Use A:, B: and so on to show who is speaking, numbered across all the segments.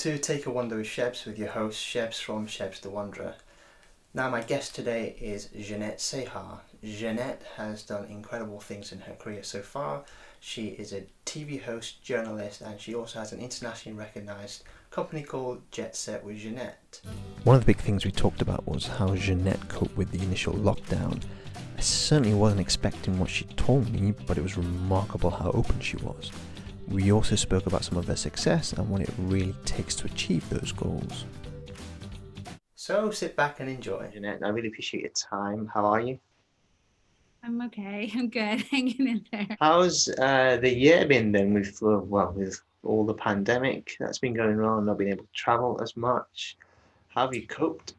A: to Take a Wander with Shebs with your host Shebs from Shebs the Wanderer. Now my guest today is Jeannette Ceja. Jeannette has done incredible things in her career so far. She is a TV host, journalist, and she also has an internationally recognised company called Jet Set with Jeannette. One of the big things we talked about was how Jeannette coped with the initial lockdown. I certainly wasn't expecting what she told me, but it was remarkable how open she was. We also spoke about some of her success and what it really takes to achieve those goals. So sit back and enjoy. Jeannette, I really appreciate your time. How are you?
B: I'm okay. I'm good. Hanging in there.
A: How's the year been then with all the pandemic that's been going on, not being able to travel as much? How have you coped?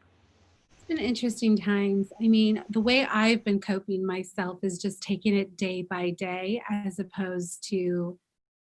B: It's been interesting times. I mean, the way I've been coping myself is just taking it day by day as opposed to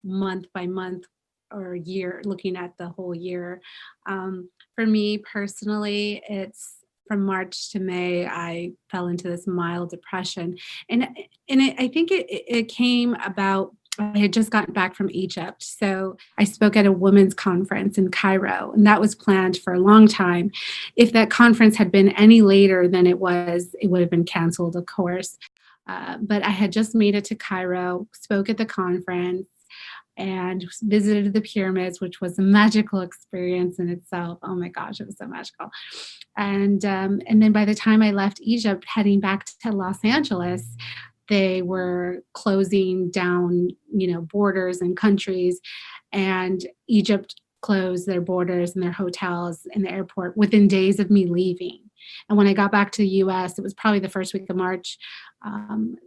B: month by month or year, looking at the whole year. For me personally, it's from March to May, I fell into this mild depression. And, I think it came about. I had just gotten back from Egypt. So I spoke at a women's conference in Cairo, and that was planned for a long time. If that conference had been any later than it was, it would have been canceled, of course. But I had just made it to Cairo, spoke at the conference, and visited the pyramids, which was a magical experience in itself. Oh my gosh, it was so magical. And then by the time I left Egypt, heading back to Los Angeles, they were closing down, borders and countries, and Egypt closed their borders and their hotels and the airport within days of me leaving. And when I got back to the U.S., it was probably the first week of March.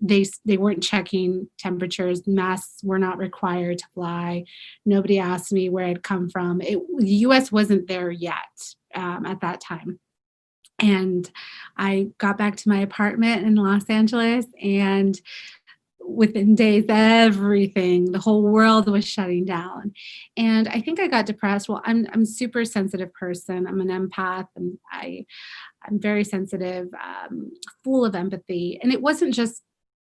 B: They weren't checking temperatures. Masks were not required to fly. Nobody asked me where I'd come from. The U.S. wasn't there yet at that time. And I got back to my apartment in Los Angeles, and within days, the whole world was shutting down. And I think I got depressed. Well, I'm a super sensitive person. I'm an empath, and I'm very sensitive, full of empathy. And it wasn't just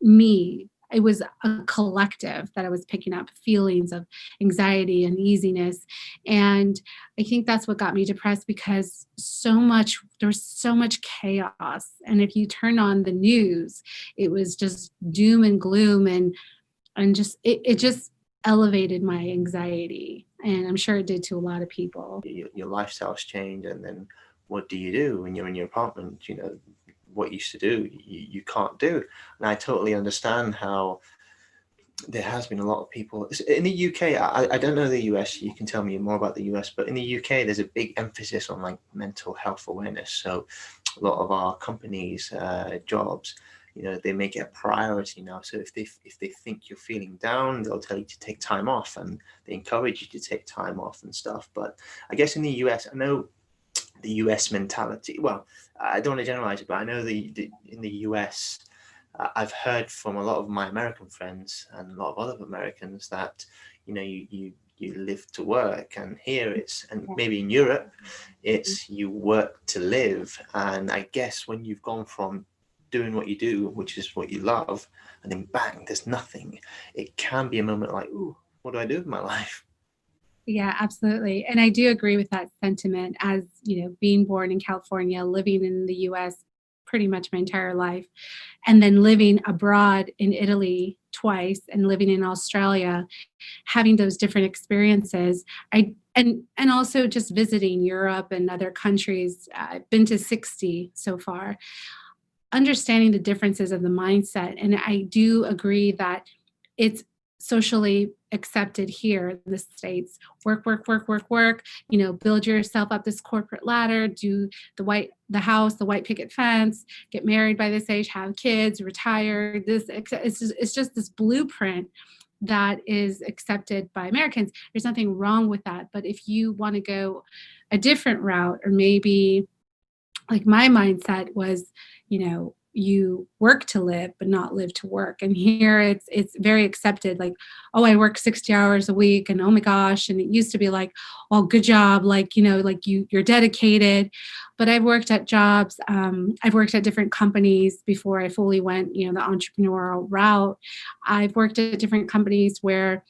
B: me. It was a collective that I was picking up feelings of anxiety and uneasiness. And I think that's what got me depressed, because there was so much chaos. And if you turn on the news, it was just doom and gloom, and just, it just elevated my anxiety. And I'm sure it did to a lot of people.
A: Your lifestyles change, and then what do you do when you're in your apartment? What you used to do, you can't do. And I totally understand how there has been a lot of people in the UK. I don't know the US. You can tell me more about the US, but in the UK, there's a big emphasis on like mental health awareness. So a lot of our companies, jobs, they make it a priority now. So if they think you're feeling down, they'll tell you to take time off, and they encourage you to take time off and stuff. But I guess in the US, I know the US mentality. Well, I don't want to generalize it, but I know in the US, I've heard from a lot of my American friends and a lot of other Americans that you live to work, and here and maybe in Europe, it's you work to live. And I guess when you've gone from doing what you do, which is what you love, and then bang, there's nothing, it can be a moment like, ooh, what do I do with my life?
B: Yeah, absolutely. And I do agree with that sentiment. As, being born in California, living in the US pretty much my entire life, and then living abroad in Italy twice and living in Australia, having those different experiences. And also just visiting Europe and other countries. I've been to 60 so far, understanding the differences of the mindset. And I do agree that it's socially accepted here in the States. Work, work, work, work, work, build yourself up this corporate ladder, do the house, the white picket fence, get married by this age, have kids, retire. It's just this blueprint that is accepted by Americans. There's nothing wrong with that. But if you want to go a different route, or maybe like my mindset was, you work to live but not live to work. And here it's very accepted, like, oh, I work 60 hours a week, and oh my gosh. And it used to be like, oh, good job, like, like you're dedicated. But I've worked at jobs, I've worked at different companies before I fully went, the entrepreneurial route. I've worked at different companies where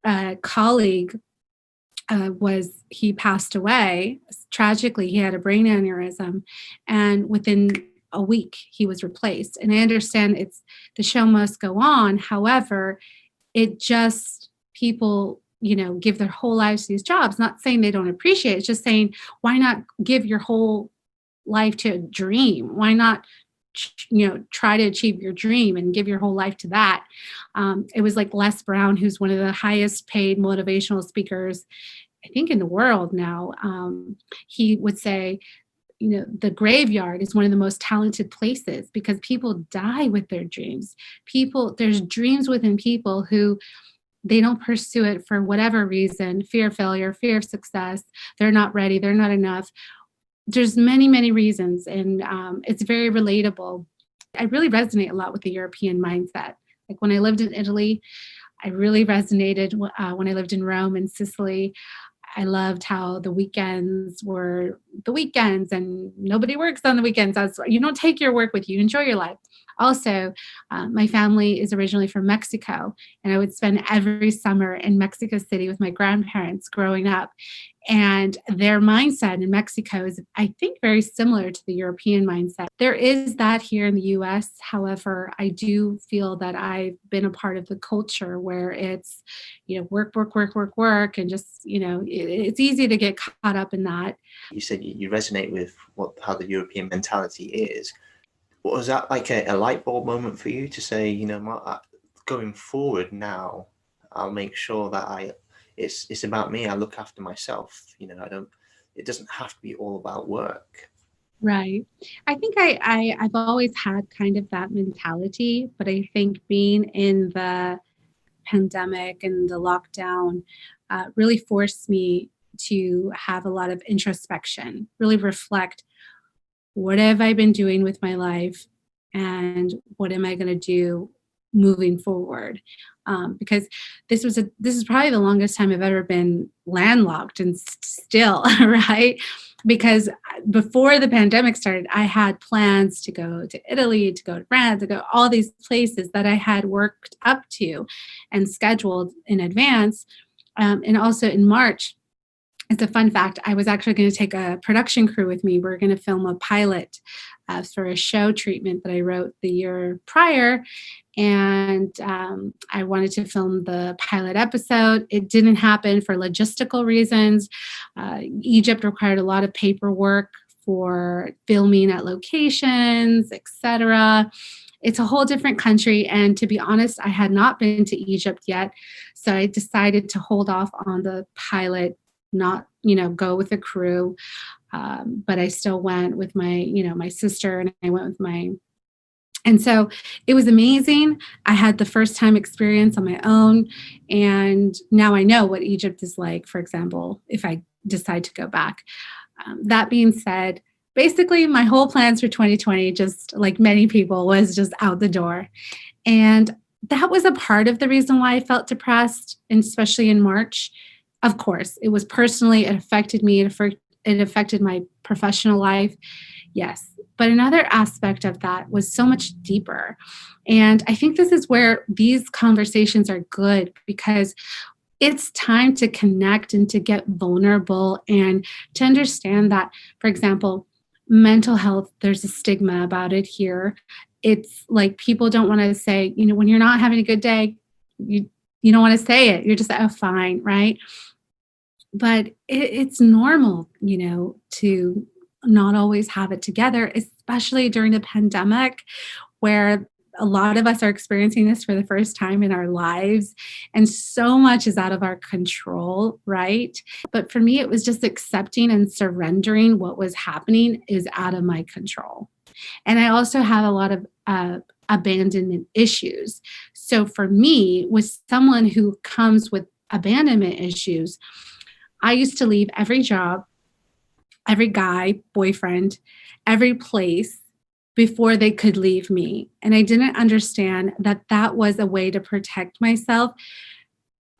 B: a colleague was he passed away. Tragically, he had a brain aneurysm, and within a week he was replaced. And I understand it's the show must go on. However, it just people, give their whole lives to these jobs. Not saying they don't appreciate it, it's just saying why not give your whole life to a dream? Why not try to achieve your dream and give your whole life to that? It was like Les Brown, who's one of the highest paid motivational speakers, I think, in the world now. He would say, the graveyard is one of the most talented places because people die with their dreams. There's dreams within people who they don't pursue it for whatever reason: fear of failure, fear of success. They're not ready. They're not enough. There's many, many reasons, and it's very relatable. I really resonate a lot with the European mindset. Like when I lived in Italy, I really resonated when I lived in Rome and Sicily. I loved how the weekends were the weekends and nobody works on the weekends. You don't take your work with you. Enjoy your life. Also, my family is originally from Mexico, and I would spend every summer in Mexico City with my grandparents growing up. And their mindset in Mexico is, I think, very similar to the European mindset. There is that here in the US. However, I do feel that I've been a part of the culture where it's, work, work, work, work, work. And just, it's easy to get caught up in that.
A: You said you resonate with how the European mentality is. Was that like a light bulb moment for you to say, going forward now, I'll make sure that it's about me. I look after myself. It doesn't have to be all about work.
B: Right. I think I've always had kind of that mentality, but I think being in the pandemic and the lockdown really forced me to have a lot of introspection, really reflect, what have I been doing with my life and what am I going to do moving forward? Because this is probably the longest time I've ever been landlocked and still, right? Because before the pandemic started, I had plans to go to Italy, to go to France, to go all these places that I had worked up to and scheduled in advance. And also in March, it's a fun fact, I was actually going to take a production crew with me. We're going to film a pilot for a show treatment that I wrote the year prior. And I wanted to film the pilot episode. It didn't happen for logistical reasons. Egypt required a lot of paperwork for filming at locations, etc. It's a whole different country. And to be honest, I had not been to Egypt yet. So I decided to hold off on the pilot, not, go with a crew. But I still went with my sister, and I went with and so it was amazing. I had the first time experience on my own. And now I know what Egypt is like, for example, if I decide to go back. That being said, basically my whole plans for 2020, just like many people, was just out the door. And that was a part of the reason why I felt depressed, and especially in March. Of course, it was personally, it affected me. It affected my professional life. Yes. But another aspect of that was so much deeper. And I think this is where these conversations are good, because it's time to connect and to get vulnerable and to understand that, for example, mental health, there's a stigma about it here. It's like people don't want to say, when you're not having a good day, you don't want to say it. You're just, oh, fine, right? But it's normal, to not always have it together, especially during the pandemic, where a lot of us are experiencing this for the first time in our lives, and so much is out of our control, right? But for me, it was just accepting and surrendering what was happening is out of my control. And I also have a lot of abandonment issues. So for me, with someone who comes with abandonment issues, I used to leave every job, every guy, boyfriend, every place before they could leave me. And I didn't understand that that was a way to protect myself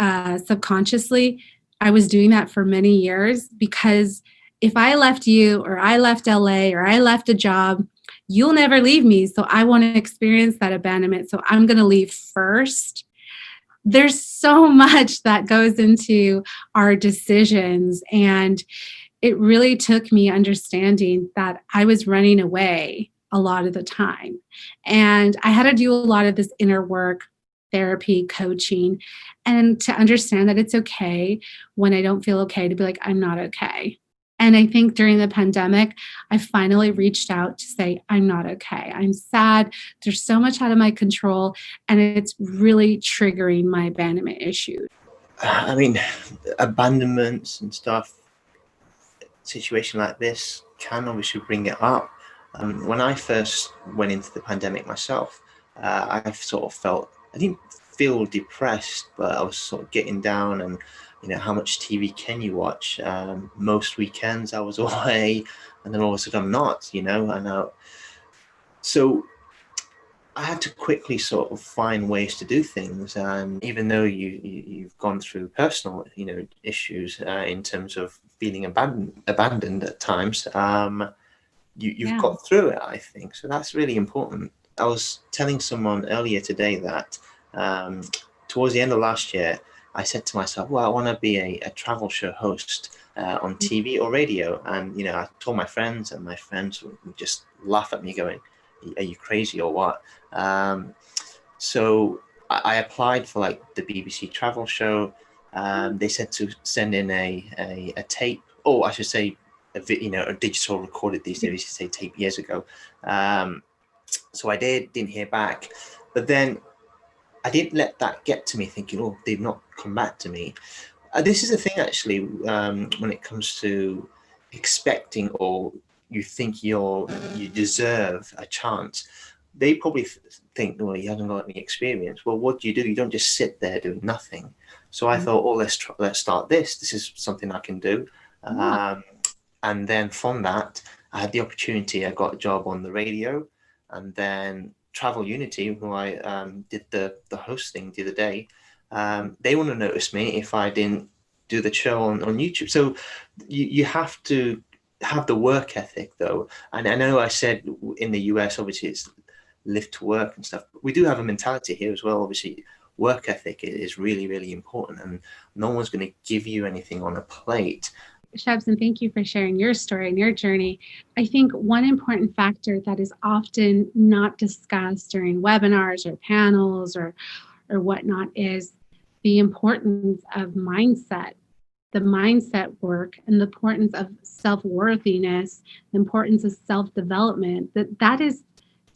B: subconsciously. I was doing that for many years, because if I left you, or I left LA, or I left a job, you'll never leave me. So I want to experience that abandonment. So I'm going to leave first there's so much that goes into our decisions. And it really took me understanding that I was running away a lot of the time. And I had to do a lot of this inner work, therapy, coaching, and to understand that it's okay when I don't feel okay to be like, I'm not okay. And I think during the pandemic, I finally reached out to say, I'm not okay. I'm sad. There's so much out of my control, and it's really triggering my abandonment issues.
A: I mean, abandonments and stuff, situation like this can obviously bring it up. When I first went into the pandemic myself, I sort of felt, I didn't feel depressed, but I was sort of getting down, and how much TV can you watch? Most weekends I was away, and then all of a sudden I'm not, so I had to quickly sort of find ways to do things. And even though you've gone through personal, issues in terms of feeling abandoned at times, you've
B: Yeah.
A: got through it, I think. So that's really important. I was telling someone earlier today that um, towards the end of last year, I said to myself, well, I want to be a travel show host on TV or radio. And, I told my friends, and my friends would just laugh at me going, are you crazy or what? So I applied for like the BBC travel show. They said to send in a tape, or I should say, a digital recorded. These days, used to say tape years ago. So I didn't hear back, but then I didn't let that get to me, thinking, oh, they've not come back to me. This is the thing, actually, when it comes to expecting, or you think you deserve a chance. They probably think, well, he hasn't got any experience. Well, what do? You don't just sit there doing nothing. So I thought, oh, let's start this. This is something I can do. And then from that, I had the opportunity. I got a job on the radio, and then Travel Unity, who I did the hosting the other day. They want to notice me if I didn't do the show on YouTube. So you have to have the work ethic, though. And I know I said in the US, obviously it's live to work and stuff. But we do have a mentality here as well. Obviously, work ethic is really, really important, and no one's going to give you anything on a plate.
B: Shabs, and thank you for sharing your story and your journey. I think one important factor that is often not discussed during webinars or panels or whatnot is the importance of mindset, the mindset work, and the importance of self-worthiness, the importance of self-development. That is,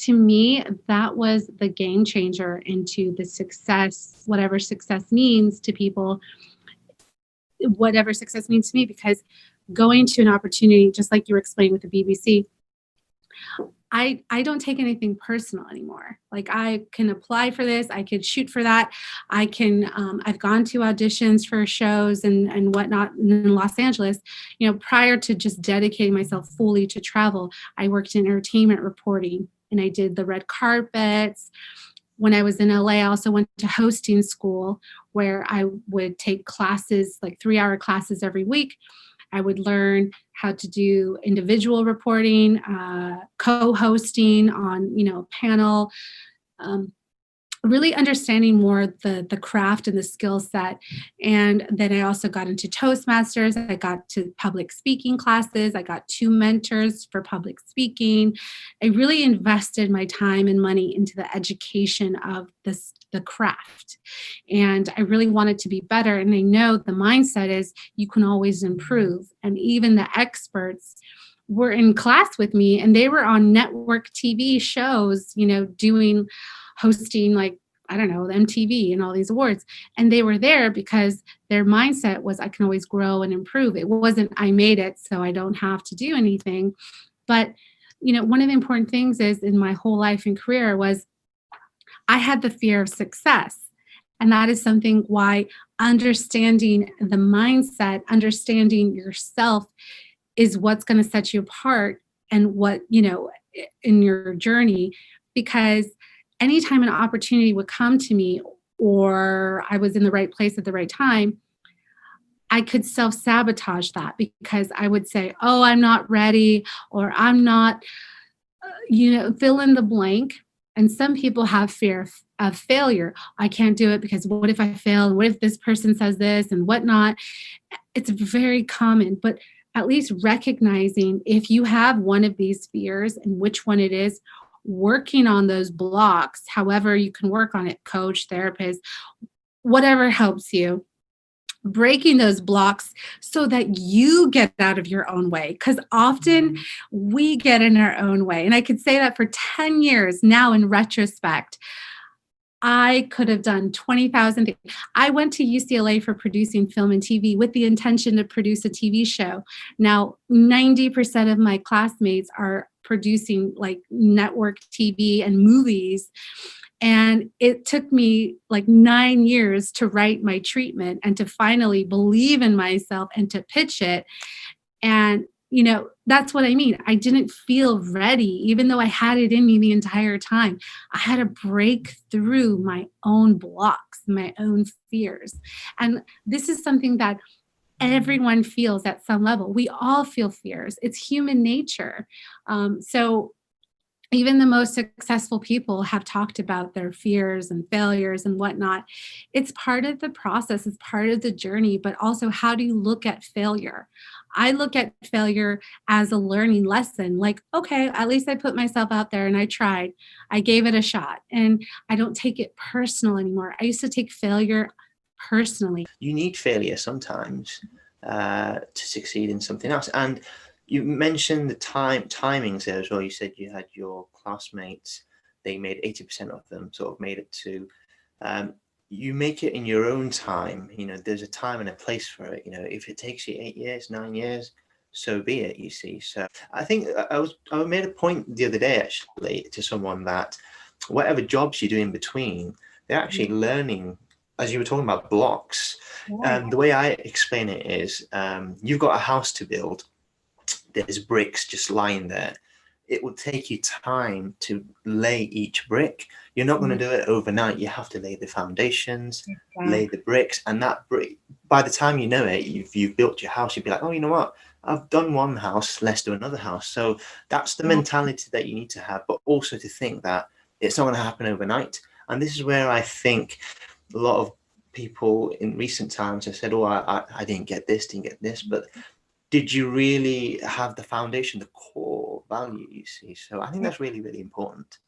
B: to me, that was the game changer into the success, whatever success means to people, whatever success means to me, because going to an opportunity, just like you were explaining with the BBC, I don't take anything personal anymore. Like, I can apply for this, I could shoot for that. I can, I've gone to auditions for shows and whatnot in Los Angeles. Prior to just dedicating myself fully to travel, I worked in entertainment reporting, and I did the red carpets. When I was in LA, I also went to hosting school, where I would take classes, like 3-hour classes every week. I would learn how to do individual reporting, co-hosting on, panel, really understanding more the craft and the skill set. And then I also got into Toastmasters. I got to public speaking classes. I got 2 mentors for public speaking. I really invested my time and money into the education of the craft. And I really wanted to be better. And I know the mindset is you can always improve. And even the experts were in class with me, and they were on network TV shows, hosting, like, I don't know, the MTV and all these awards. And they were there because their mindset was, I can always grow and improve. It wasn't, I made it, so I don't have to do anything. But, one of the important things is in my whole life and career was I had the fear of success. And that is something why understanding the mindset, understanding yourself is what's going to set you apart, and what, in your journey. Because anytime an opportunity would come to me, or I was in the right place at the right time, I could self-sabotage that, because I would say, oh, I'm not ready, or I'm not, fill in the blank. And some people have fear of failure. I can't do it because what if I fail? And what if this person says this and whatnot? It's very common, but at least recognizing if you have one of these fears and which one it is, working on those blocks, however you can work on it, coach, therapist, whatever helps you, breaking those blocks so that you get out of your own way. Because often we get in our own way. And I could say that for 10 years now in retrospect. I could have done 20,000 things. I went to UCLA for producing film and TV with the intention to produce a TV show. Now, 90% of my classmates are producing like network TV and movies. And it took me like 9 years to write my treatment and to finally believe in myself and to pitch it. And, that's what I mean. I didn't feel ready, even though I had it in me the entire time. I had to break through my own blocks, my own fears. And this is something that everyone feels at some level. We all feel fears. It's human nature. So even the most successful people have talked about their fears and failures and whatnot. It's part of the process, it's part of the journey, but also how do you look at failure? I look at failure as a learning lesson. Like, okay, at least I put myself out there and I tried. I gave it a shot and I don't take it personal anymore. I used to take failure personally.
A: You need failure sometimes to succeed in something else. And you mentioned the timings there as well. You said you had your classmates, they made 80% of them sort of made it to, you make it in your own time. There's a time and a place for it. If it takes you 8 years, 9 years, so be it, you see. So I think I made a point the other day actually to someone that whatever jobs you do in between, they're actually learning, as you were talking about blocks. The way I explain it is, you've got a house to build. There's bricks just lying there. It will take you time to lay each brick. You're not going to do it overnight. You have to lay the foundations, lay the bricks, and that brick, by the time you know it, you've built your house. You'd be like, oh, you know what? I've done one house, let's do another house. So that's the mentality that you need to have, but also to think that it's not going to happen overnight. And this is where I think a lot of people in recent times have said, oh, I didn't get this, but did you really have the foundation, the core values? So I think that's really, really important.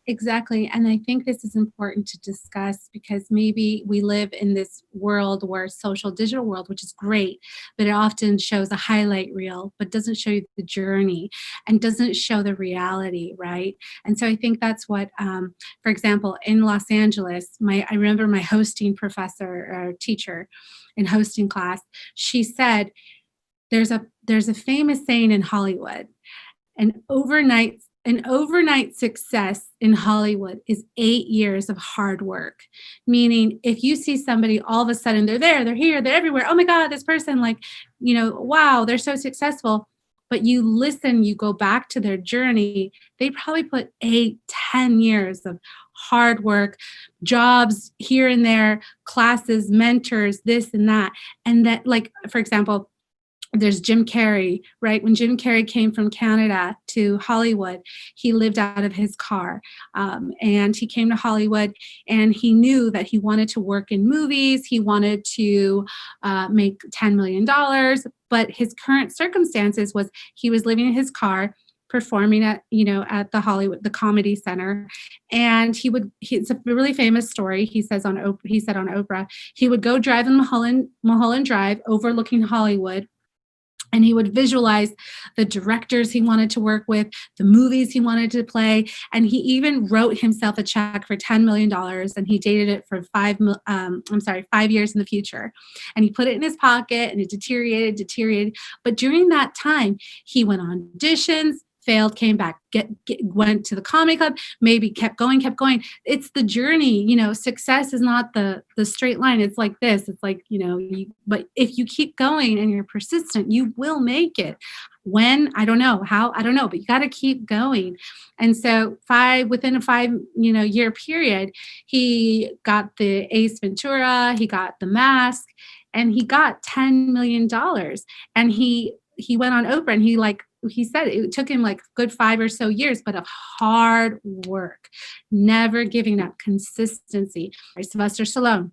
B: Exactly. And I think this is important to discuss because maybe we live in this world where digital world, which is great, but it often shows a highlight reel, but doesn't show you the journey and doesn't show the reality, right? And so I think that's what, for example, in Los Angeles, I remember my hosting professor or teacher in hosting class, she said, there's a famous saying in Hollywood, an overnight success in Hollywood is 8 years of hard work. Meaning if you see somebody, all of a sudden they're here, they're everywhere. Oh my God, this person, wow, they're so successful. But you listen, you go back to their journey, they probably put 8-10 years of hard work, jobs here and there, classes, mentors, this and that. And that, for example, there's Jim Carrey, right? When Jim Carrey came from Canada to Hollywood, he lived out of his car. And he came to Hollywood and he knew that he wanted to work in movies. He wanted to make $10 million. But his current circumstances was he was living in his car, performing at the Comedy Center. And it's a really famous story. He said on Oprah, he would go drive in Mulholland Drive overlooking Hollywood. And he would visualize the directors he wanted to work with, the movies he wanted to play. And he even wrote himself a check for $10 million. And he dated it for 5 years in the future. And he put it in his pocket and it deteriorated. But during that time, he went on auditions, failed, came back, went to the comedy club, maybe kept going. It's the journey, success is not the straight line. It's like this. It's like, but if you keep going and you're persistent, you will make it. When? I don't know. How? I don't know, but you got to keep going. And so within a 5 year period, he got the Ace Ventura, he got The Mask, and he got $10 million. And he went on Oprah and he he said it took him like good 5 or so years, but of hard work, never giving up, consistency. Sylvester Stallone,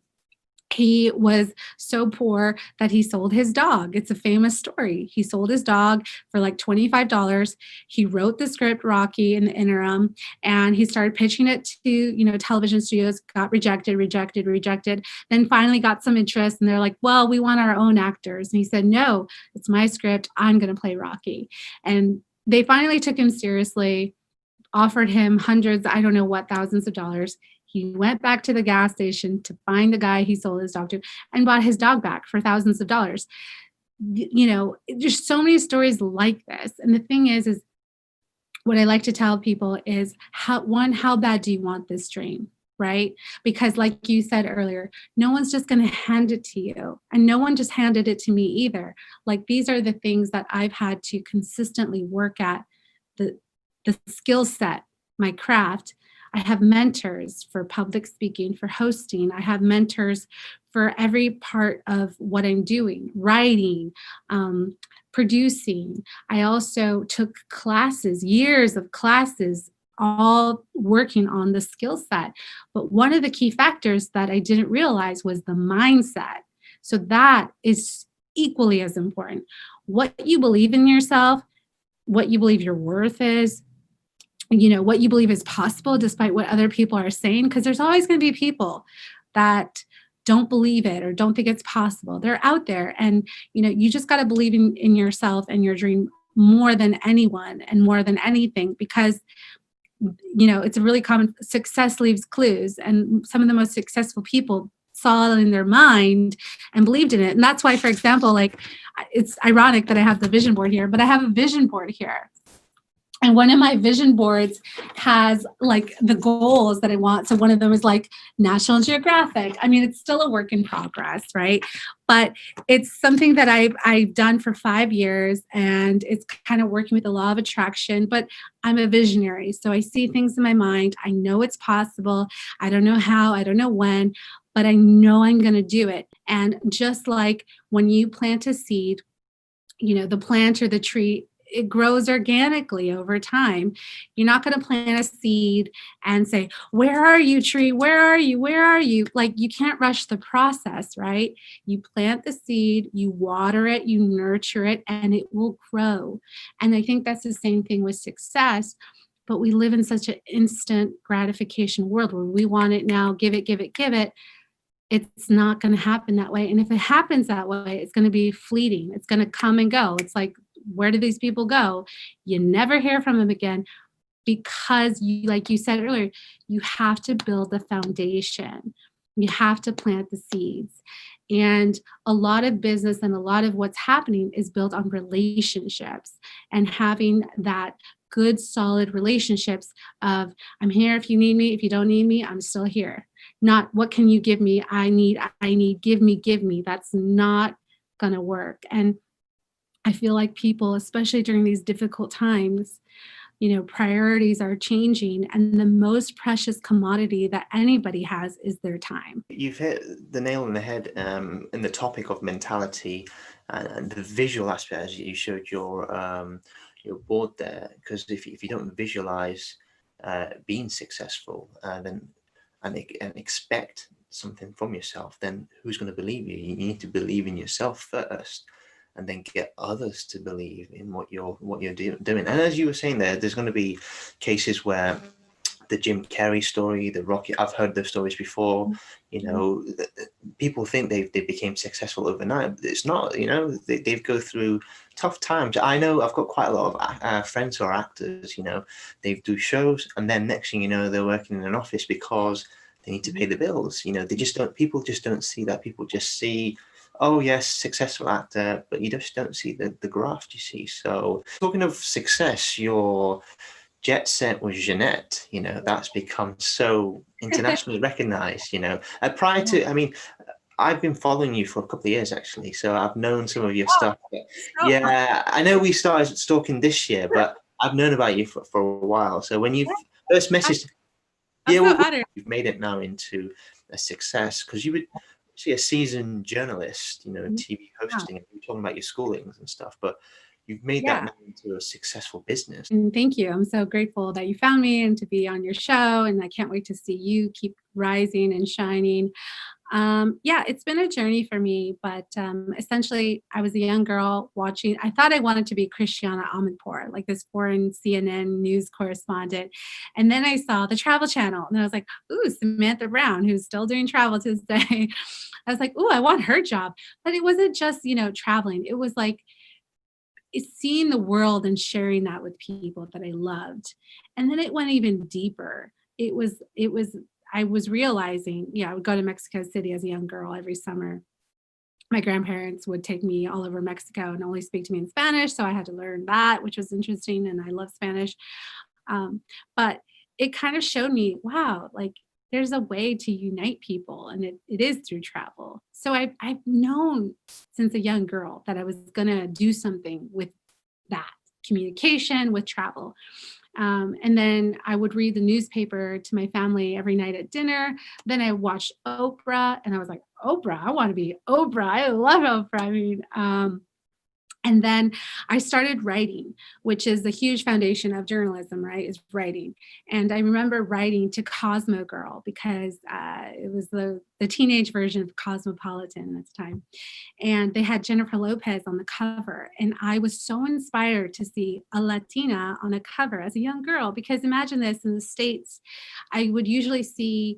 B: he was so poor that he sold his dog. It's a famous story. He sold his dog for like $25. He wrote the script, Rocky, in the interim, and he started pitching it to, television studios, got rejected. Then finally got some interest, and they're like, well, we want our own actors. And he said, no, it's my script. I'm going to play Rocky. And they finally took him seriously, offered him hundreds, I don't know what, thousands of dollars. He went back to the gas station to find the guy he sold his dog to and bought his dog back for thousands of dollars. There's so many stories like this. And the thing is what I like to tell people is how bad do you want this dream? Right? Because like you said earlier, no one's just going to hand it to you. And no one just handed it to me either. Like, these are the things that I've had to consistently work at, the skill set, my craft. I have mentors for public speaking, for hosting. I have mentors for every part of what I'm doing, writing, producing. I also took classes, years of classes, all working on the skill set. But one of the key factors that I didn't realize was the mindset. So that is equally as important. What you believe in yourself, what you believe your worth is, what you believe is possible despite what other people are saying, because there's always going to be people that don't believe it or don't think it's possible. They're out there, and you just got to believe in yourself and your dream more than anyone and more than anything, because it's a really common, success leaves clues, and some of the most successful people saw it in their mind and believed in it. And that's why, for example, like, it's ironic that I have the vision board here, but I have a vision board here. And one of my vision boards has like the goals that I want. So one of them is like National Geographic. I mean, it's still a work in progress, right? But it's something that I've done for 5 years, and it's kind of working with the law of attraction. But I'm a visionary. So I see things in my mind. I know it's possible. I don't know how, I don't know when, but I know I'm going to do it. And just like when you plant a seed, the plant or the tree, it grows organically over time. You're not going to plant a seed and say, where are you, tree? Where are you? Where are you? Like, you can't rush the process, right? You plant the seed, you water it, you nurture it, and it will grow. And I think that's the same thing with success. But we live in such an instant gratification world where we want it now, give it, give it, give it. It's not going to happen that way. And if it happens that way, it's going to be fleeting. It's going to come and go. It's like, where do these people go? You never hear from them again, because like you said earlier, you have to build the foundation. You have to plant the seeds. And a lot of business and a lot of what's happening is built on relationships, and having that good, solid relationships of, I'm here if you need me. If you don't need me, I'm still here. Not, what can you give me? I need, give me. That's not going to work. And I feel like people, especially during these difficult times, priorities are changing, and the most precious commodity that anybody has is their time.
A: You've hit the nail on the head in the topic of mentality and the visual aspect, as you showed your board there. Because if you don't visualize being successful, and expect something from yourself, then who's going to believe you? You need to believe in yourself first, and then get others to believe in what you're doing. And as you were saying there's going to be cases where the Jim Carrey story, the Rocky, I've heard those stories before. People think they became successful overnight, but it's not. They go through tough times. I know I've got quite a lot of friends who are actors. They do shows, and then next thing you know, they're working in an office because they need to pay the bills. They just don't. People just don't see that. People just see, oh yes, successful actor, but you just don't see the graft, you see. So talking of success, your jet set with Jeannette, that's become so internationally recognized, prior to, I've been following you for a couple of years actually, so I've known some of your stuff. Yeah, I know we started stalking this year, but I've known about you for a while. So when you first messaged, you've made it now into a success, because you would see a seasoned journalist, TV hosting, and you were talking about your schoolings and stuff. But you've made that
B: Yeah.
A: now into a successful business.
B: And thank you. I'm so grateful that you found me and to be on your show. And I can't wait to see you keep rising and shining. Yeah, it's been a journey for me, but essentially, I was a young girl watching. I thought I wanted to be Christiana Amanpour, like this foreign CNN news correspondent. And then I saw the Travel Channel, and I was like, ooh, Samantha Brown, who's still doing travel to this day. I was like, ooh, I want her job. But it wasn't just, traveling. It was like, it's seeing the world and sharing that with people that I loved. And then it went even deeper. I was realizing, I would go to Mexico City as a young girl every summer. My grandparents would take me all over Mexico and only speak to me in Spanish. So I had to learn that, which was interesting. And I love Spanish. But it kind of showed me, wow, like there's a way to unite people, and it is through travel. So I've known since a young girl that I was going to do something with that communication with travel. And then I would read the newspaper to my family every night at dinner. Then I watched Oprah, and I was like, Oprah, I want to be Oprah. I love Oprah. I mean, and then I started writing, which is a huge foundation of journalism, right? Is writing. And I remember writing to Cosmo Girl because it was the teenage version of Cosmopolitan at the time. And they had Jennifer Lopez on the cover. And I was so inspired to see a Latina on a cover as a young girl, because imagine this, in the States, I would usually see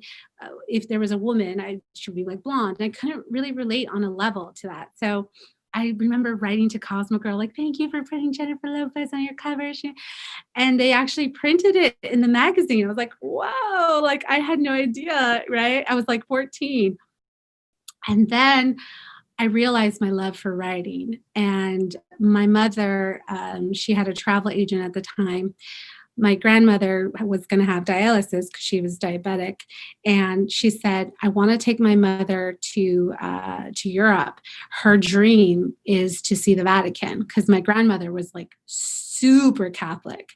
B: if there was a woman, she would be like blonde. And I couldn't really relate on a level to that. So I remember writing to Cosmo Girl, like, thank you for putting Jennifer Lopez on your cover. And they actually printed it in the magazine. I was like, whoa, like I had no idea, right? I was like 14. And then I realized my love for writing. And my mother, she had a travel agent at the time. My grandmother was going to have dialysis because she was diabetic, and she said, "I want to take my mother to Europe. Her dream is to see the Vatican," because my grandmother was like super Catholic.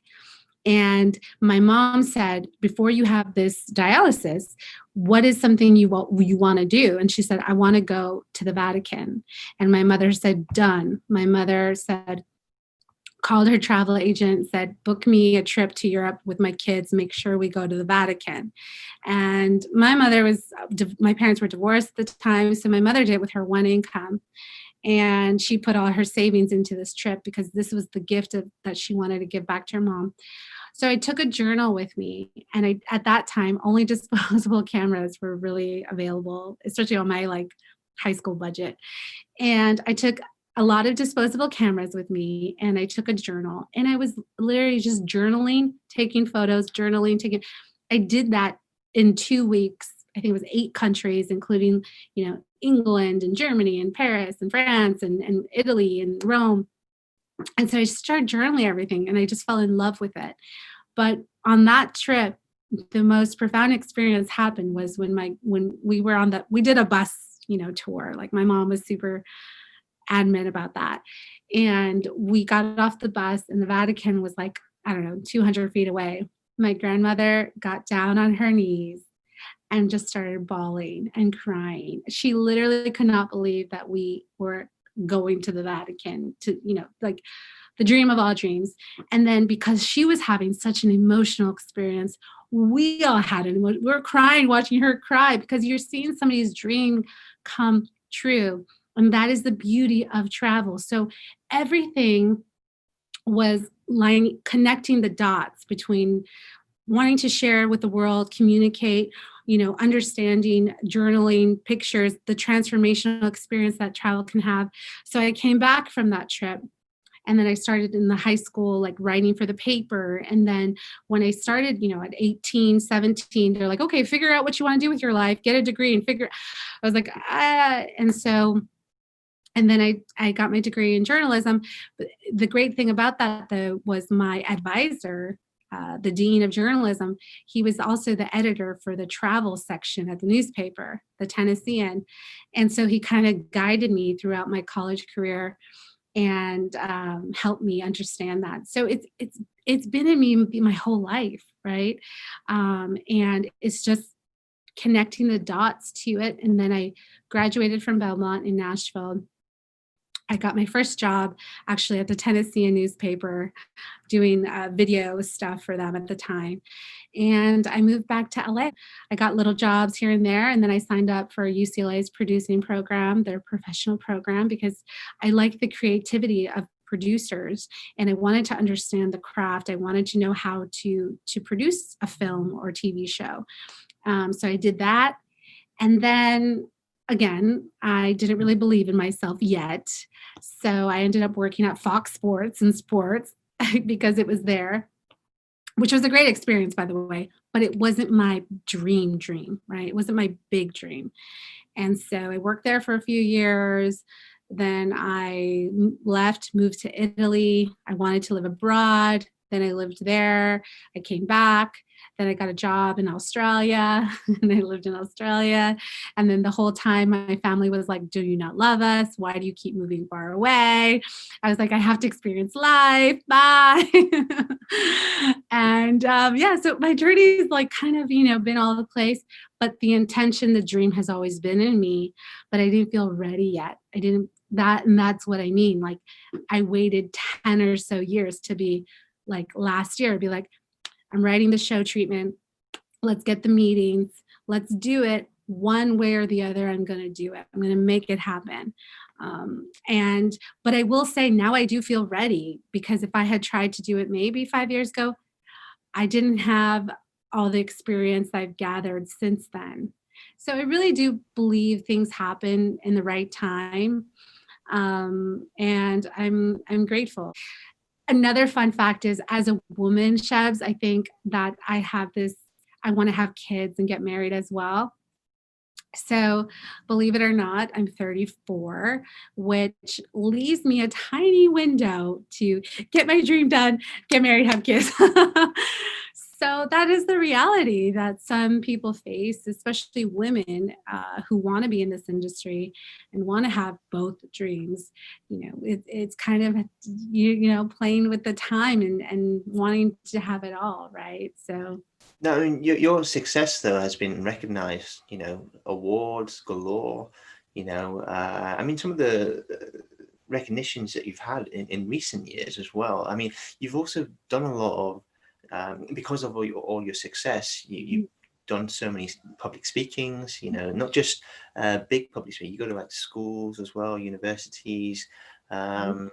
B: And my mom said, "Before you have this dialysis, what is something you want to do?" And she said, "I want to go to the Vatican." And my mother said, "Done." My mother called her travel agent, said, "Book me a trip to Europe with my kids, make sure we go to the Vatican." And my parents were divorced at the time, so my mother did it with her one income. And she put all her savings into this trip because this was the gift that she wanted to give back to her mom. So I took a journal with me, and at that time, only disposable cameras were really available, especially on my like high school budget. And I took a lot of disposable cameras with me, and I took a journal, and I was literally just journaling, taking photos, I did that in 2 weeks. I think it was 8 countries, including, England and Germany and Paris and France and Italy and Rome. And so I started journaling everything, and I just fell in love with it. But on that trip, the most profound experience happened was when we were we did a bus, tour. Like my mom was super adamant about that. And we got off the bus, and the Vatican was like, I don't know, 200 feet away. My grandmother got down on her knees and just started bawling and crying. She literally could not believe that we were going to the Vatican to, like the dream of all dreams. And then because she was having such an emotional experience, we all had it. We were crying watching her cry, because you're seeing somebody's dream come true. And that is the beauty of travel. So everything was connecting the dots between wanting to share with the world, communicate, understanding, journaling, pictures, the transformational experience that travel can have. So I came back from that trip, and then I started in the high school, like writing for the paper. And then when I started, at 18, 17, they're like, okay, figure out what you want to do with your life, get a degree and I was like, and then I got my degree in journalism. But the great thing about that, though, was my advisor, the dean of journalism, he was also the editor for the travel section at the newspaper, the Tennessean. And so he kind of guided me throughout my college career and helped me understand that. So it's been in me my whole life, right? And it's just connecting the dots to it. And then I graduated from Belmont in Nashville. I got my first job actually at the Tennessee newspaper doing video stuff for them at the time. And I moved back to LA. I got little jobs here and there. And then I signed up for UCLA's producing program, their professional program, because I like the creativity of producers and I wanted to understand the craft. I wanted to know how to produce a film or TV show. So I did that. And then again, I didn't really believe in myself yet. So I ended up working at Fox Sports and sports because it was there, which was a great experience, by the way, but it wasn't my dream, right? It wasn't my big dream. And so I worked there for a few years. Then I left, moved to Italy. I wanted to live abroad. Then I lived there. I came back. Then I got a job in Australia and I lived in Australia. And then the whole time my family was like, do you not love us? Why do you keep moving far away? I was like, I have to experience life. Bye. And yeah, so my journey's like kind of, been all over the place, but the intention, the dream has always been in me, but I didn't feel ready yet. And that's what I mean. Like I waited 10 or so years to be like last year, be like, I'm writing the show treatment. Let's get the meetings. Let's do it one way or the other. I'm going to do it. I'm going to make it happen. But I will say now I do feel ready, because if I had tried to do it maybe 5 years ago, I didn't have all the experience I've gathered since then. So I really do believe things happen in the right time. And I'm grateful. Another fun fact is, as a woman, Shebs, I think that I want to have kids and get married as well. So believe it or not, I'm 34, which leaves me a tiny window to get my dream done, get married, have kids. So that is the reality that some people face, especially women who want to be in this industry and want to have both dreams. It's kind of, playing with the time and wanting to have it all, right? So.
A: No, I mean, your success though has been recognized, awards galore, I mean, some of the recognitions that you've had in recent years as well. I mean, you've also done a lot of, because of all your success, you've done so many public speakings, not just big public speaking, you go to like schools as well, universities, telling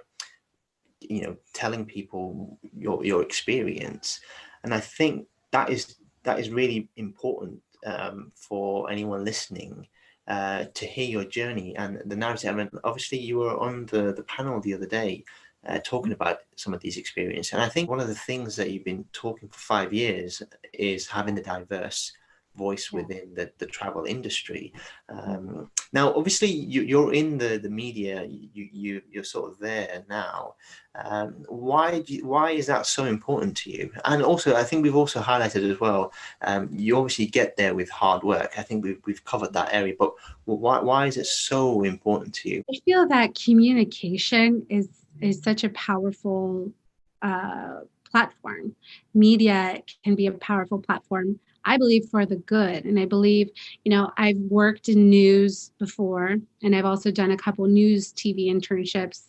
A: people your experience. And I think that is really important for anyone listening to hear your journey and the narrative. I mean, obviously you were on the panel the other day talking about some of these experiences. And I think one of the things that you've been talking for 5 years is having the diverse voice within the travel industry. Now, obviously, you're in the media. You're sort of there now. Why is that so important to you? And also, I think we've also highlighted as well. You obviously get there with hard work. I think we've covered that area. But why is it so important to you?
B: I feel that communication is such a powerful platform. Media can be a powerful platform, I believe, for the good. And I believe, I've worked in news before, and I've also done a couple news TV internships.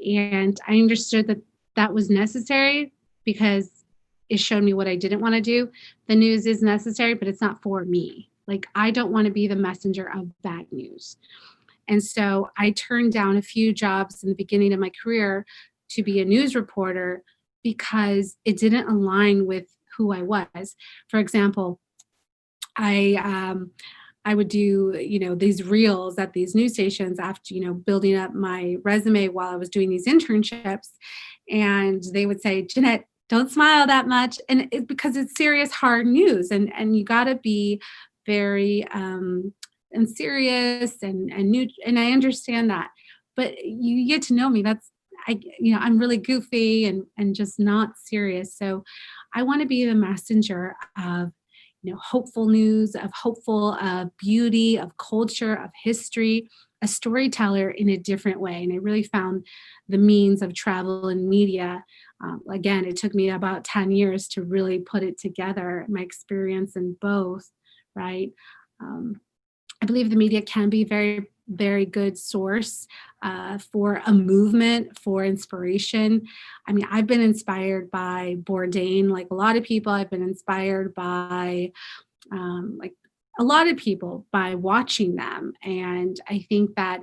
B: And I understood that that was necessary because it showed me what I didn't want to do. The news is necessary, but it's not for me. Like, I don't want to be the messenger of bad news. And so I turned down a few jobs in the beginning of my career to be a news reporter because it didn't align with who I was. For example, I would do, these reels at these news stations after, building up my resume while I was doing these internships. And they would say, Jeannette, don't smile that much. And it's because it's serious, hard news. And you got to be very and serious and new. And I understand that. But you get to know me. I'm really goofy and just not serious. So I want to be the messenger of, hopeful news, of hopeful beauty, of culture, of history, a storyteller in a different way. And I really found the means of travel and media. Again, it took me about 10 years to really put it together, my experience in both, right? I believe the media can be very very good source for a movement, for inspiration. I mean, I've been inspired by Bourdain, like a lot of people. I've been inspired by like a lot of people by watching them. And I think that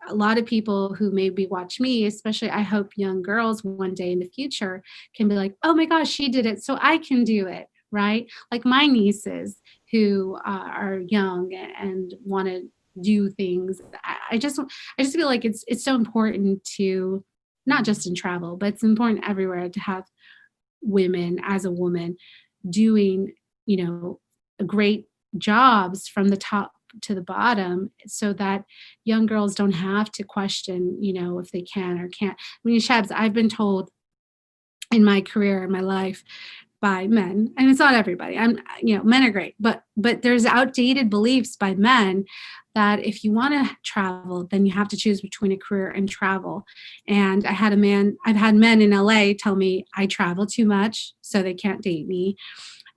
B: a lot of people who maybe watch me, especially I hope young girls one day in the future can be like, oh my gosh, she did it, so I can do it, right? Like my nieces who are young and want to do things. I just feel like it's so important to not just in travel, but it's important everywhere to have women as a woman doing, great jobs from the top to the bottom so that young girls don't have to question, if they can or can't. I mean, Shabs, I've been told in my career, in my life, by men, and it's not everybody. Men are great, but there's outdated beliefs by men that if you want to travel, then you have to choose between a career and travel. And I've had men in LA tell me I travel too much, so they can't date me.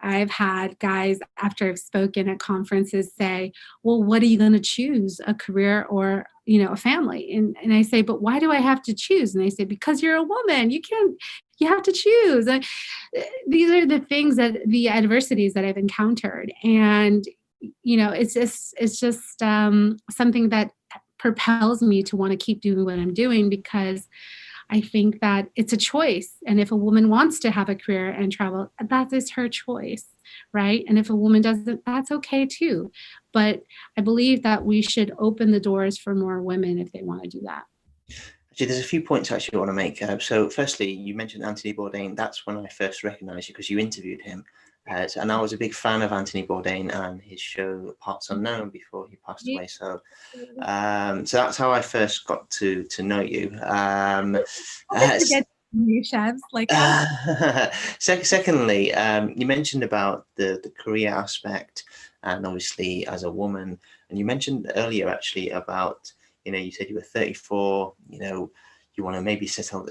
B: I've had guys after I've spoken at conferences say, well, what are you going to choose, a career or, a family? And I say, but why do I have to choose? And they say, because you're a woman, you have to choose. These are the things the adversities that I've encountered. And, it's just something that propels me to want to keep doing what I'm doing, because I think that it's a choice. And if a woman wants to have a career and travel, that is her choice, right? And if a woman doesn't, that's okay too. But I believe that we should open the doors for more women if they want to do that.
A: Actually, there's a few points I actually want to make. So firstly, you mentioned Anthony Bourdain. That's when I first recognized you, because you interviewed him. And I was a big fan of Anthony Bourdain and his show Parts Unknown before he passed away. So that's how I first got to know you.
B: New chefs like
A: Secondly, you mentioned about the career aspect, and obviously as a woman, and you mentioned earlier actually about, you said you were 34, you want to maybe settle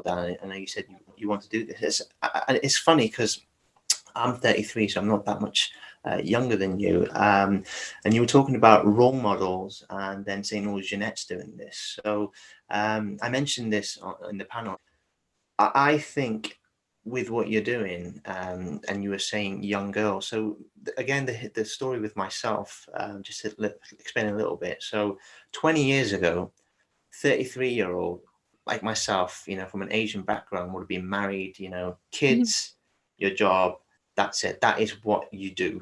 A: down. I know you said you want to do this. It's funny because I'm 33, so I'm not that much younger than you. And you were talking about role models and then saying, oh, Jeanette's doing this. So I mentioned this in the panel. I think with what you're doing, and you were saying young girl. So again, the story with myself, just to explain a little bit. So 20 years ago, 33-year-old like myself, from an Asian background, would have been married, kids, your job, that's it. That is what you do.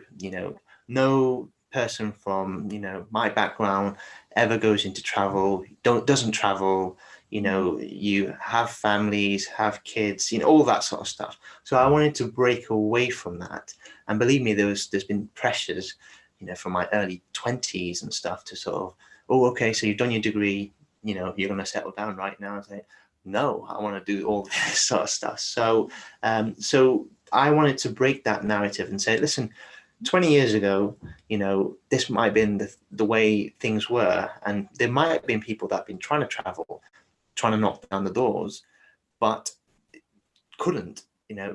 A: No person from, my background ever goes into travel, doesn't travel, you have families, have kids, all that sort of stuff. So I wanted to break away from that. And believe me, there's been pressures, from my early 20s and stuff to sort of, oh, okay, so you've done your degree, you're going to settle down right now. I say, no, I want to do all this sort of stuff. So I wanted to break that narrative and say, listen, 20 years ago, this might have been the way things were. And there might have been people that have been trying to travel, trying to knock down the doors, but couldn't.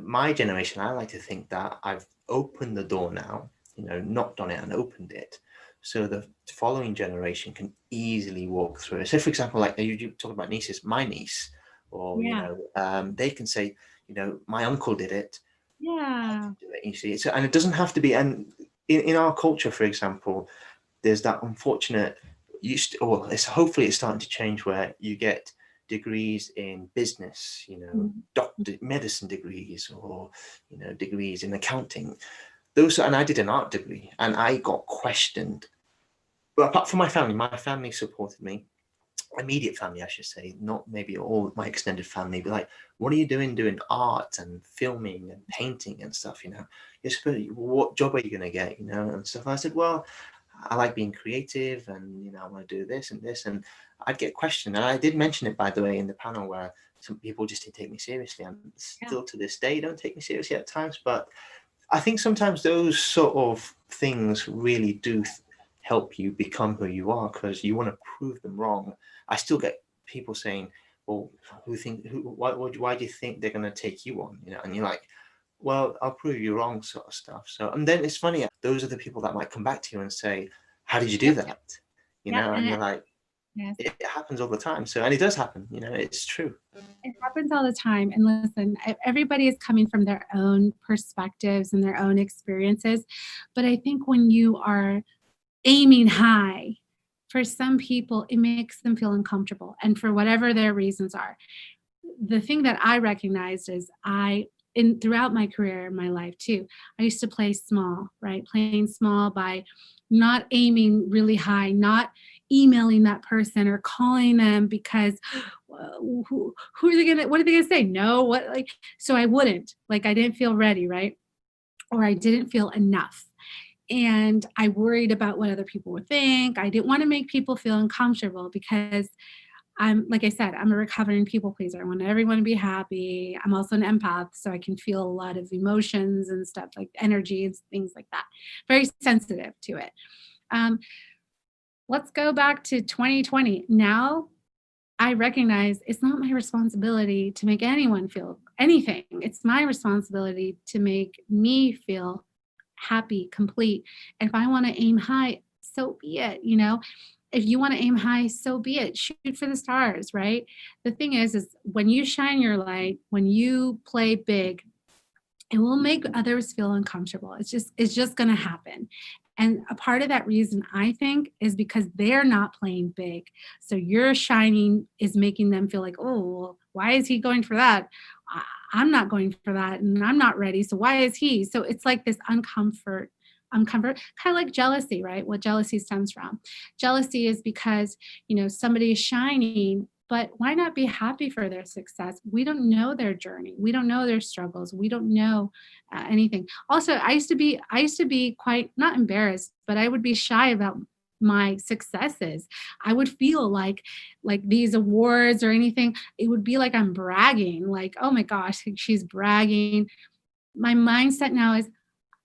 A: My generation, I like to think that I've opened the door now, knocked on it and opened it, so the following generation can easily walk through it. So, for example, like you talk about nieces, my niece, or they can say, my uncle did it.
B: Yeah.
A: Do it, you see. So, and it doesn't have to be. And in our culture, for example, there's that unfortunate. Hopefully it's starting to change where you get degrees in business, doctor, medicine degrees, or degrees in accounting. And I did an art degree, and I got questioned. But apart from my family supported me. Immediate family, I should say, not maybe all my extended family, but like, what are you doing art and filming and painting and stuff? You're supposed, what job are you going to get? And stuff. And I said, well, I like being creative, and I want to do this and this, and I'd get questioned. And I did mention it, by the way, in the panel, where some people just didn't take me seriously, and still to this day don't take me seriously at times. But I think sometimes those sort of things really do help you become who you are, because you want to prove them wrong. I still get people saying, well, why do you think they're going to take you on? And you're like, well, I'll prove you wrong, sort of stuff. So, and then it's funny, those are the people that might come back to you and say, how did you do that?
B: Yeah,
A: and you're like,
B: yes,
A: it happens all the time. So, and it does happen, it's true.
B: it happens all the time. And listen, everybody is coming from their own perspectives and their own experiences. But I think when you are aiming high, for some people, it makes them feel uncomfortable. And for whatever their reasons are, the thing that I recognized is in throughout my career in my life too, I used to play small, right? Playing small by not aiming really high, not emailing that person or calling them because well, who are they gonna what are they gonna say? No, what like so I wouldn't. Like I didn't feel ready, right? Or I didn't feel enough. And I worried about what other people would think. I didn't want to make people feel uncomfortable because I'm like I said, I'm a recovering people pleaser. I want everyone to be happy. I'm also an empath, so I can feel a lot of emotions and stuff like energy and things like that. Very sensitive to it. Um, let's go back to 2020. Now I recognize it's not my responsibility to make anyone feel anything. It's my responsibility to make me feel happy, complete. If I want to aim high, so be it, If you want to aim high, so be it. Shoot for the stars, right? The thing is when you shine your light, when you play big, it will make others feel uncomfortable. It's just going to happen. And a part of that reason I think is because they're not playing big. So your shining is making them feel like, oh, well, why is he going for that? I'm not going for that and I'm not ready. So why is he? So it's like this uncomfort, kind of like jealousy, right? What jealousy stems from. Jealousy is because, somebody is shining, but why not be happy for their success? We don't know their journey. We don't know their struggles. We don't know anything. Also, I used to be quite not embarrassed, but I would be shy about my successes. I would feel like these awards or anything, it would be like I'm bragging, like, oh my gosh, she's bragging. My mindset now is,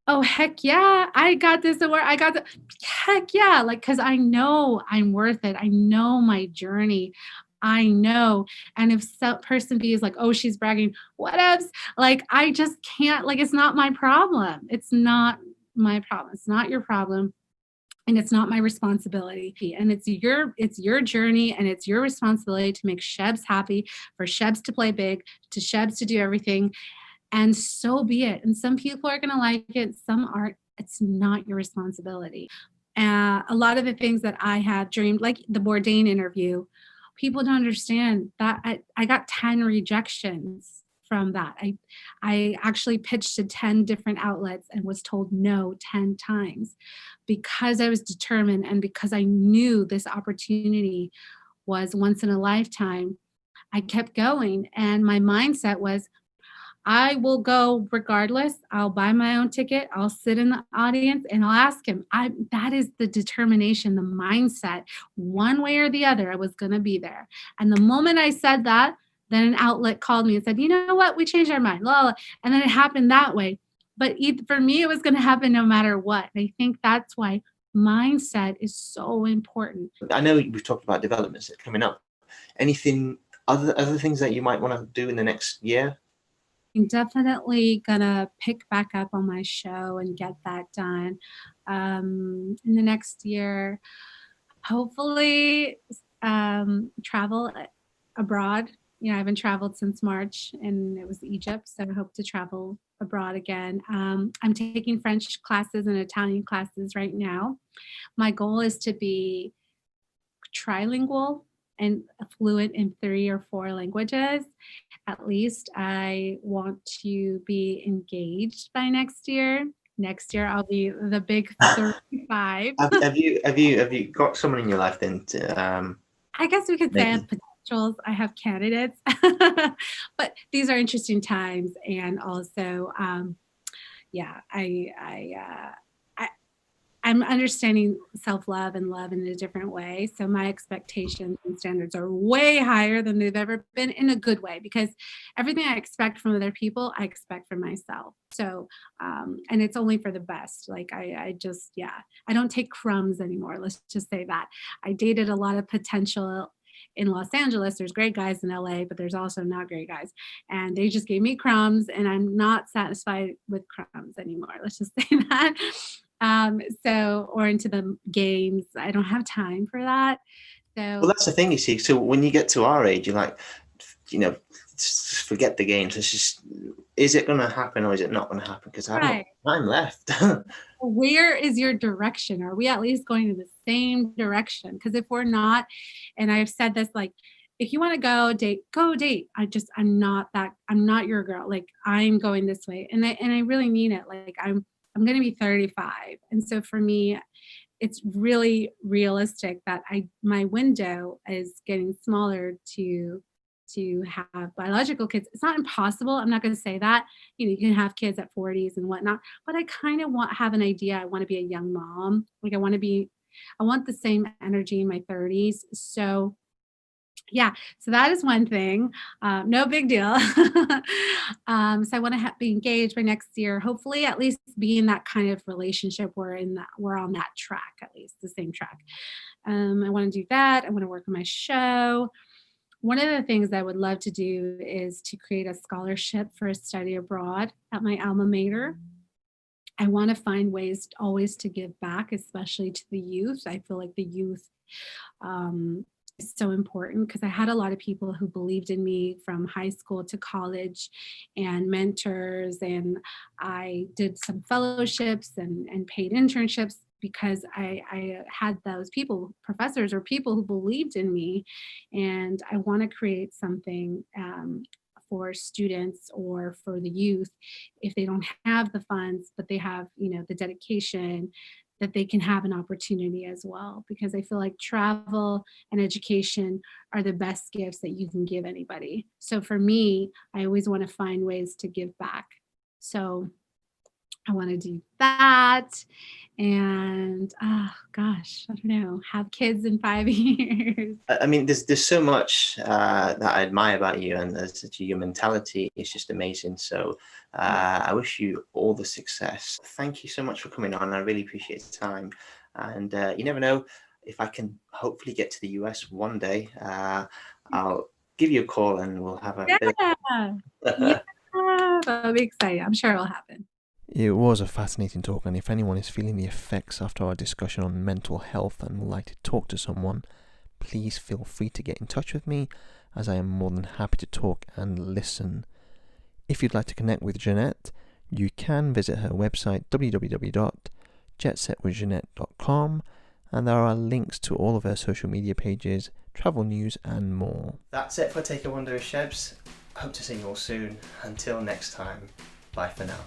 B: oh, heck yeah, I got this award. I got the heck yeah. Like, cause I know I'm worth it. I know my journey. I know. And if person B is like, oh, she's bragging, what else? Like, I just can't, like, it's not my problem. It's not my problem. It's not your problem. And it's not my responsibility. And it's your journey and it's your responsibility to make Shebs happy, for Shebs to play big, to Shebs to do everything. And so be it. And some people are going to like it, some aren't. It's not your responsibility. A lot of the things that I have dreamed, like the Bourdain interview, people don't understand that I got 10 rejections from that. I actually pitched to 10 different outlets and was told no 10 times because I was determined and because I knew this opportunity was once in a lifetime. I kept going and my mindset was, I will go regardless. I'll buy my own ticket. I'll sit in the audience and I'll ask him. That is the determination, the mindset. One way or the other, I was going to be there. And the moment I said that, then an outlet called me and said, you know what? We changed our mind. La, la. And then it happened that way. But for me, it was going to happen no matter what. And I think that's why mindset is so important.
A: I know we've talked about developments coming up. Anything other things that you might want to do in the next year?
B: I'm definitely gonna pick back up on my show and get that done in the next year. Hopefully, travel abroad. I haven't traveled since March, and it was Egypt, so I hope to travel abroad again. I'm taking French classes and Italian classes right now. My goal is to be trilingual and fluent in 3 or 4 languages. At least I want to be engaged by next year. Next year I'll be the big 35.
A: Have you got someone in your life then
B: I guess we could say I have potentials. I have candidates, but these are interesting times, and also, yeah, I'm understanding self-love and love in a different way. So my expectations and standards are way higher than they've ever been, in a good way, because everything I expect from other people, I expect from myself. So, and it's only for the best. Like I just, yeah, I don't take crumbs anymore. Let's just say that. I dated a lot of potential in Los Angeles. There's great guys in LA, but there's also not great guys. And they just gave me crumbs, and I'm not satisfied with crumbs anymore. Let's just say that. Or into the games. I don't have time for that.
A: Well,
B: So
A: that's the thing, you see. So when you get to our age, you're like, just forget the games. It's just, is it going to happen or is it not going to happen? Because I haven't
B: right.
A: got time left.
B: Where is your direction? Are we at least going in the same direction? Because if we're not, and I've said this, like, if you want to go date. I'm not your girl. Like, I'm going this way. And I really mean it. Like, I'm going to be 35. And so for me, it's really realistic that my window is getting smaller to have biological kids. It's not impossible. I'm not going to say that. You can have kids at 40s and whatnot, but I kind of have an idea. I want to be a young mom. Like, I want the same energy in my 30s. So yeah, so that is one thing. No big deal. So I want to be engaged by next year. Hopefully, at least be in that kind of relationship. We're on that track, at least the same track. I want to do that. I want to work on my show. One of the things I would love to do is to create a scholarship for a study abroad at my alma mater. I want to find ways always to give back, especially to the youth. I feel like the youth is so important because I had a lot of people who believed in me from high school to college, and mentors. And I did some fellowships and paid internships because I had those people, professors or people who believed in me. And I want to create something for students or for the youth, if they don't have the funds, but they have, the dedication, that they can have an opportunity as well. Because I feel like travel and education are the best gifts that you can give anybody. So for me, I always want to find ways to give back. So I want to do that. And oh gosh, I don't know, have kids in 5 years.
A: I mean, there's so much that I admire about you, and your mentality is just amazing. So I wish you all the success. Thank you so much for coming on. I really appreciate the time. And you never know, if I can hopefully get to the US one day, I'll give you a call and we'll have a bit
B: Yeah.
A: of...
B: Yeah. That'll be exciting. I'm sure it'll happen.
C: It was a fascinating talk, and if anyone is feeling the effects after our discussion on mental health and would like to talk to someone, please feel free to get in touch with me, as I am more than happy to talk and listen. If you'd like to connect with Jeannette, you can visit her website www.jetsetwithjeannette.com, and there are links to all of her social media pages, travel news and more.
A: That's it for Take a Wonder with Shebs. Hope to see you all soon. Until next time, bye for now.